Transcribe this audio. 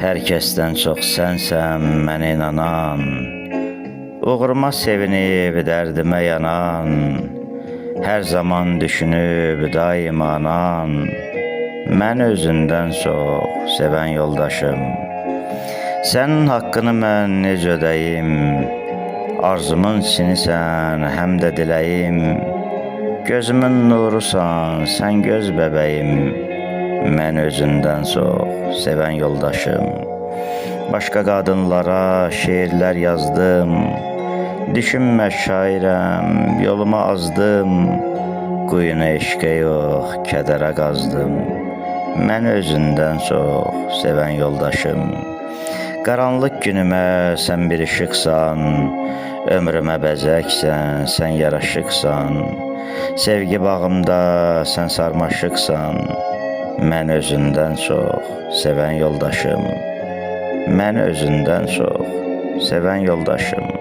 Hər kəsdən çox sənsən mənə inanan, uğuruma sevinib dərdimə yanan, hər zaman düşünüb daima anan, mən özündən çox sevən yoldaşım. Sənin haqqını mən necə ödəyim, arzumun içinisən, həm də diləyim. Gözümün nurusan, sən göz bəbəyim, mən özündən çox sevən yoldaşım. Başqa qadınlara şeirlər yazdım, düşünmə şairəm, yoluma azdım. Quyunu eşqə yox, kədərə qazdım, mən özündən çox sevən yoldaşım. Qaranlıq günümə sən bir işıqsan, ömrümə bəzəksən, sən yaraşıqsan. Sevgi bağımda sən sarmaşıqsan, mən özündən çox sevən yoldaşım. Mən özündən çox sevən yoldaşım.